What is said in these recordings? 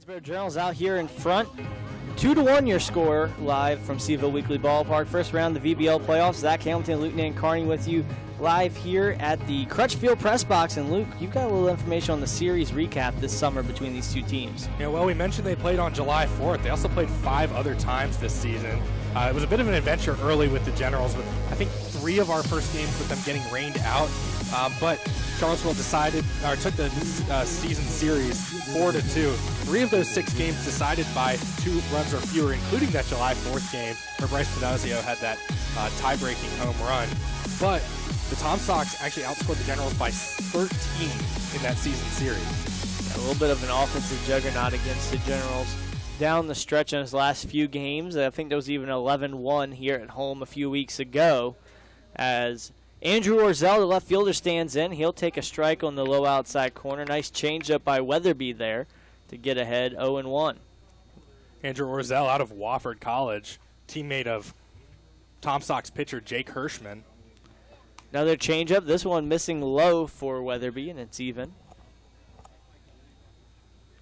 Waynesboro Generals out here in front. 2-1 your score live from Seville Weekly Ballpark. First round of the VBL playoffs. Zach Hamilton, Luke Nancarney with you live here at the Crutchfield Press Box. And Luke, you've got a little information on the series recap this summer between these two teams. Yeah, well, we mentioned they played on July 4th. They also played 5 other times this season. It was a bit of an adventure early with the Generals, with I think 3 of our first games with them getting rained out. But Charlottesville took the season series 4-2. 3 of those 6 games decided by 2 runs or fewer, including that July 4th game where Bryce Pedazio had that tie-breaking home run. But the Tom Sox actually outscored the Generals by 13 in that season series. A little bit of an offensive juggernaut against the Generals down the stretch in his last few games. I think there was even 11-1 here at home a few weeks ago as Andrew Orzel, the left fielder, stands in. He'll take a strike on the low outside corner. Nice changeup by Weatherby there to get ahead 0-1. Andrew Orzel out of Wofford College, teammate of Tom Sox pitcher Jake Hirschman. Another changeup. This one missing low for Weatherby, and it's even.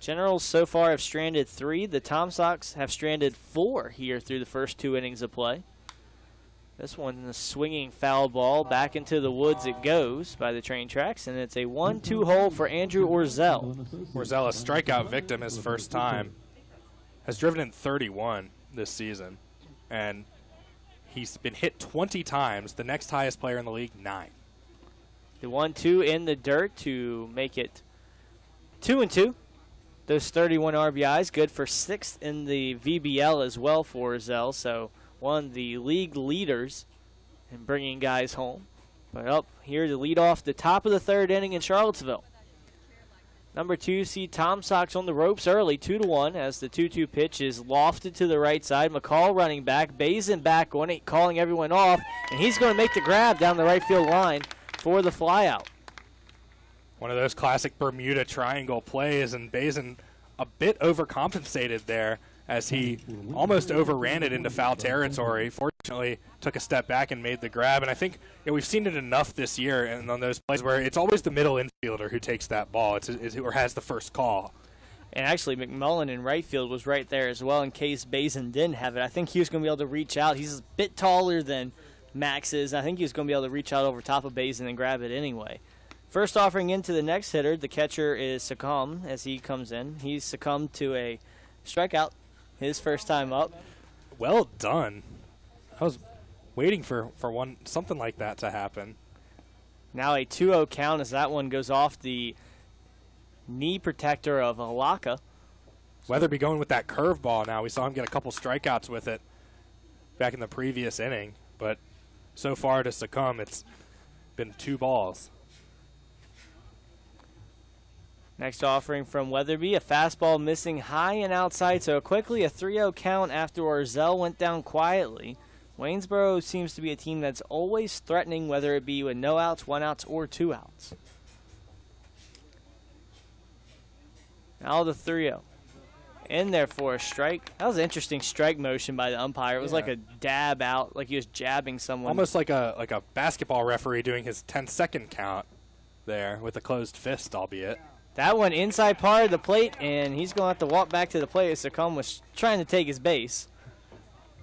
Generals so far have stranded 3. The Tom Sox have stranded 4 here through the first 2 innings of play. This one, a swinging foul ball. Back into the woods it goes by the train tracks, and it's a 1-2 hole for Andrew Orzel. Orzel, a strikeout victim his first time, has driven in 31 this season, and he's been hit 20 times. The next highest player in the league, 9. The 1-2 in the dirt to make it 2-2. Those 31 RBIs, good for 6th in the VBL as well for Orzel, so one of the league leaders in bringing guys home. But up here to lead off the top of the 3rd inning in Charlottesville. Number 2 seed Tom Sox on the ropes early, 2-1, as the 2-2 pitch is lofted to the right side. McCall running back, Bazin back on it, calling everyone off, and he's going to make the grab down the right field line for the flyout. One of those classic Bermuda Triangle plays, and Bazin a bit overcompensated there as he almost overran it into foul territory. Fortunately, took a step back and made the grab. And I think we've seen it enough this year and on those plays where it's always the middle infielder who takes that ball or has the first call. And actually, McMullen in right field was right there as well in case Bazin didn't have it. I think he was going to be able to reach out. He's a bit taller than Max is. I think he was going to be able to reach out over top of Bazin and grab it anyway. First offering into the next hitter, the catcher is Succumb as he comes in. He's succumbed to a strikeout his first time up. Well done. I was waiting for something like that to happen. Now a 2-0 count as that one goes off the knee protector of Alaka. Weatherby going with that curveball now. We saw him get a couple strikeouts with it back in the previous inning, but so far to Succumb, it's been 2 balls. Next offering from Weatherby, a fastball missing high and outside, so quickly a 3-0 count after Orzel went down quietly. Waynesboro seems to be a team that's always threatening, whether it be with no outs, 1 outs, or 2 outs. Now the 3-0. In there for a strike. That was an interesting strike motion by the umpire. It was like a dab out, like he was jabbing someone. Almost like a basketball referee doing his 10-second count there with a closed fist, albeit. That one inside part of the plate, and he's going to have to walk back to the plate as Succumb was trying to take his base.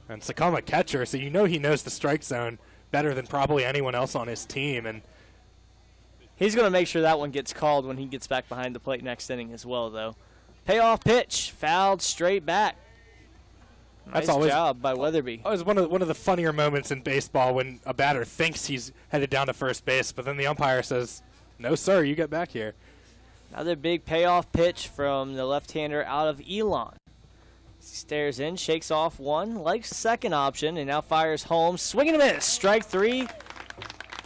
And Succumb a catcher, so you know he knows the strike zone better than probably anyone else on his team. And he's going to make sure that one gets called when he gets back behind the plate next inning as well, though. Payoff pitch, fouled straight back. Nice job by Weatherby. It was one of the funnier moments in baseball when a batter thinks he's headed down to first base, but then the umpire says, "No, sir, you get back here." Another big payoff pitch from the left-hander out of Elon. He stares in, shakes off one, likes the second option, and now fires home. Swing and a miss, strike 3.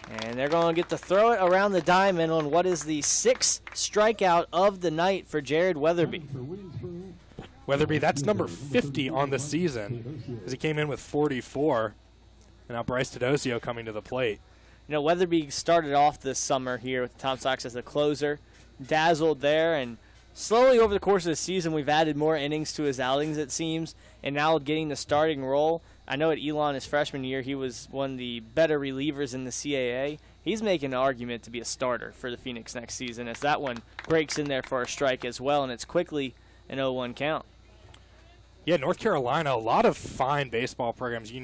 And they're going to get to throw it around the diamond on what is the 6th strikeout of the night for Jared Weatherby. Weatherby, that's number 50 on the season, as he came in with 44. And now Bryce Pedazio coming to the plate. You know, Weatherby started off this summer here with the Tom Sox as a closer. Dazzled there, and slowly over the course of the season we've added more innings to his outings, it seems, and now getting the starting role. I know at Elon his freshman year he was one of the better relievers in the CAA. He's making an argument to be a starter for the Phoenix next season as that one breaks in there for a strike as well, and it's quickly an 0-1 count. Yeah, North Carolina, a lot of fine baseball programs. You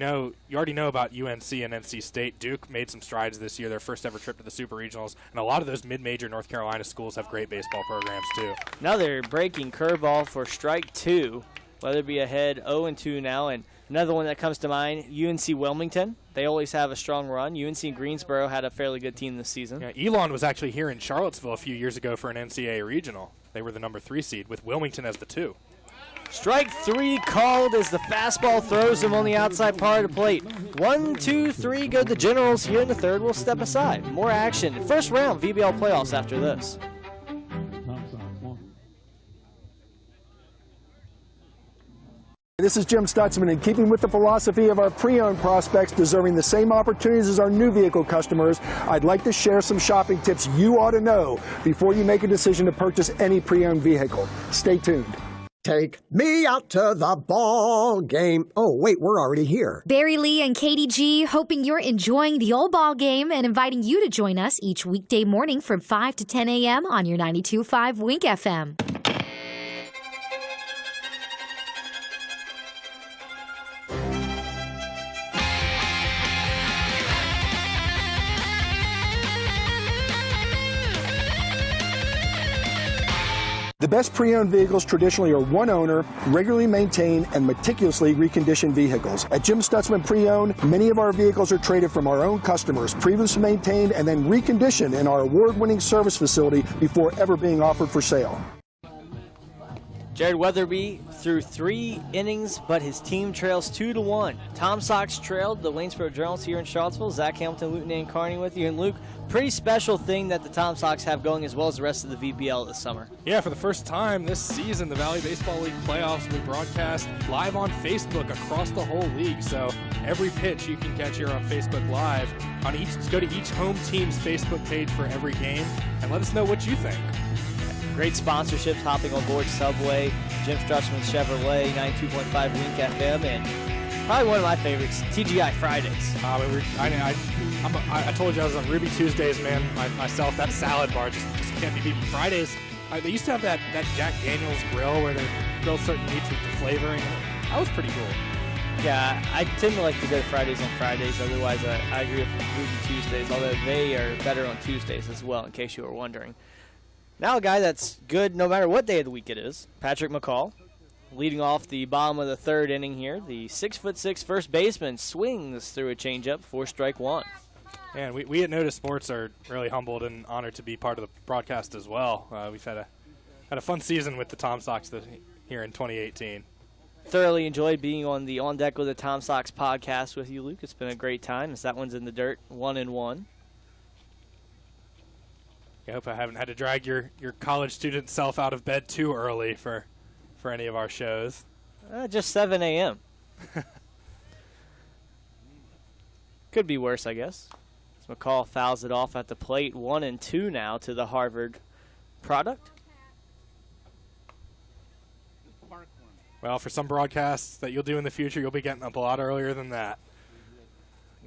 already know about UNC and NC State. Duke made some strides this year, their first ever trip to the Super Regionals, and a lot of those mid-major North Carolina schools have great baseball programs too. Another breaking curveball for strike 2. Weatherby ahead 0-2 now, and another one that comes to mind, UNC Wilmington. They always have a strong run. UNC Greensboro had a fairly good team this season. Yeah, Elon was actually here in Charlottesville a few years ago for an NCAA regional. They were the number 3 seed with Wilmington as the 2. Strike 3 called as the fastball throws him on the outside part of the plate. 1, 2, 3 go the Generals here in the third. We'll step aside. More action. First round VBL playoffs after this. This is Jim Stutzman. In keeping with the philosophy of our pre-owned prospects deserving the same opportunities as our new vehicle customers, I'd like to share some shopping tips you ought to know before you make a decision to purchase any pre-owned vehicle. Stay tuned. Take me out to the ball game. Oh, wait, we're already here. Barry Lee and Katie G, hoping you're enjoying the old ball game and inviting you to join us each weekday morning from 5 to 10 a.m. on your 92.5 Wink FM. The best pre-owned vehicles traditionally are one owner, regularly maintained, and meticulously reconditioned vehicles. At Jim Stutzman Pre-Owned, many of our vehicles are traded from our own customers, previously maintained and then reconditioned in our award-winning service facility before ever being offered for sale. Jared Weatherby threw 3 innings, but his team trails 2-1. Tom Sox trailed the Waynesboro Generals here in Charlottesville. Zach Hamilton, Luke Nancarney with you. And Luke, pretty special thing that the Tom Sox have going as well as the rest of the VBL this summer. Yeah, for the first time this season, the Valley Baseball League playoffs will broadcast live on Facebook across the whole league. So every pitch you can catch here on Facebook Live. Go to each home team's Facebook page for every game and let us know what you think. Great sponsorships hopping on board Subway, Jim Stutzman Chevrolet, 92.5 Wink FM, and probably one of my favorites, TGI Fridays. I told you I was on Ruby Tuesdays, man. Myself, that salad bar just can't be beaten. Fridays, they used to have that Jack Daniels grill where they grill certain meats with the flavoring. That was pretty cool. Yeah, I tend to like to go to Fridays on Fridays. Otherwise, I agree with Ruby Tuesdays, although they are better on Tuesdays as well, in case you were wondering. Now a guy that's good no matter what day of the week it is, Patrick McCall, leading off the bottom of the third inning here. The 6'6" first baseman swings through a changeup for strike 1. And we at Notice Sports are really humbled and honored to be part of the broadcast as well. We've had a fun season with the Tom Sox here in 2018. Thoroughly enjoyed being on the On Deck with the Tom Sox podcast with you, Luke. It's been a great time as that one's in the dirt, 1-1. I hope I haven't had to drag your college student self out of bed too early for any of our shows. Just 7 a.m. Could be worse, I guess. As McCall fouls it off at the plate. 1-2 now to the Harvard product. Well, for some broadcasts that you'll do in the future, you'll be getting up a lot earlier than that.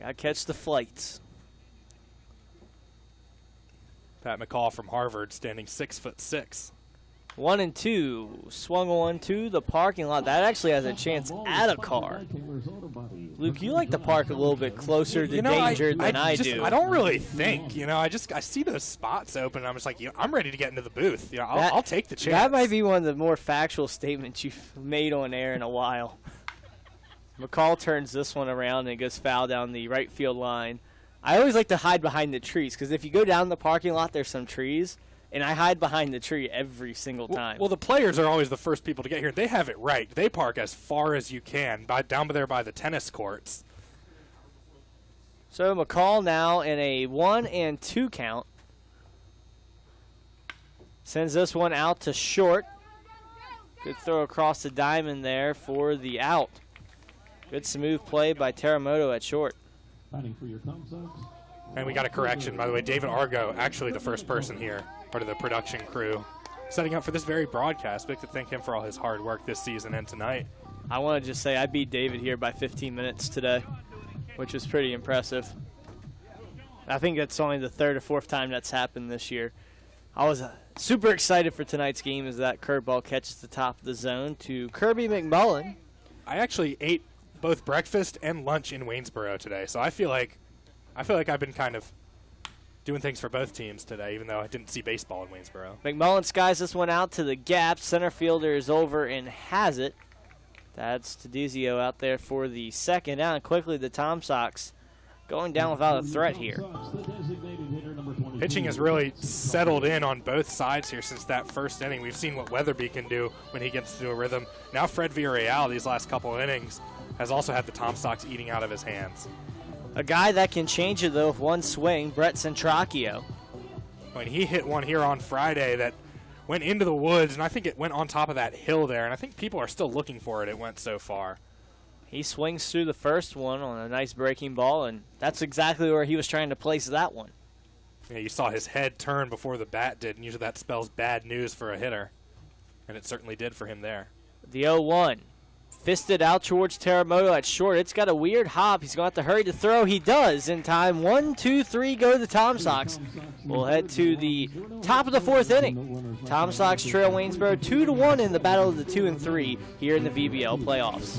Gotta catch the flights. Pat McCall from Harvard, standing 6'6". 1-2, swung on to the parking lot. That actually has a chance at a car. Luke, you like to park a little bit closer to danger than I do. I don't really think. I see those spots open, and I'm just like, I'm ready to get into the booth. I'll take the chance. That might be one of the more factual statements you've made on air in a while. McCall turns this one around and goes foul down the right field line. I always like to hide behind the trees because if you go down the parking lot, there's some trees, and I hide behind the tree every single time. Well, the players are always the first people to get here. They have it right. They park as far as you can, down there by the tennis courts. So McCall now in a 1-2 count. Sends this one out to short. Good throw across the diamond there for the out. Good smooth play by Teramoto at short. And we got a correction, by the way. David Argo, actually the first person here, part of the production crew, setting up for this very broadcast. We'd like to thank him for all his hard work this season and tonight. I want to just say I beat David here by 15 minutes today, which was pretty impressive. I think that's only the third or fourth time that's happened this year. I was Super excited for tonight's game as that curveball catches the top of the zone to Kirby McMullen. I actually ate both breakfast and lunch in Waynesboro today, so I feel like I've been kind of doing things for both teams today, even though I didn't see baseball in Waynesboro. McMullen skies this one out to the gap. Center fielder is over and has it. That's Tedizio out there for the second out. And quickly the Tom Sox going down without a threat here. Pitching has really settled in on both sides here since that first inning. We've seen what Weatherby can do when he gets into a rhythm. Now Fred Villarreal, these last couple of innings, has also had the Tom Sox eating out of his hands. A guy that can change it, though, with one swing, Brett Centracchio. When he hit one here on Friday that went into the woods, and I think it went on top of that hill there, and I think people are still looking for it. It went so far. He swings through the first one on a nice breaking ball, and that's exactly where he was trying to place that one. Yeah, you saw his head turn before the bat did, and usually that spells bad news for a hitter, and it certainly did for him there. The 0-1. Fisted out towards Teramoto at short. It's got a weird hop. He's going to have to hurry to throw. He does in time. 1, 2, 3 go the Tom Sox. We'll head to the top of the fourth inning. Tom Sox trail Waynesboro 2-1 in the battle of the 2 and 3 here in the VBL playoffs.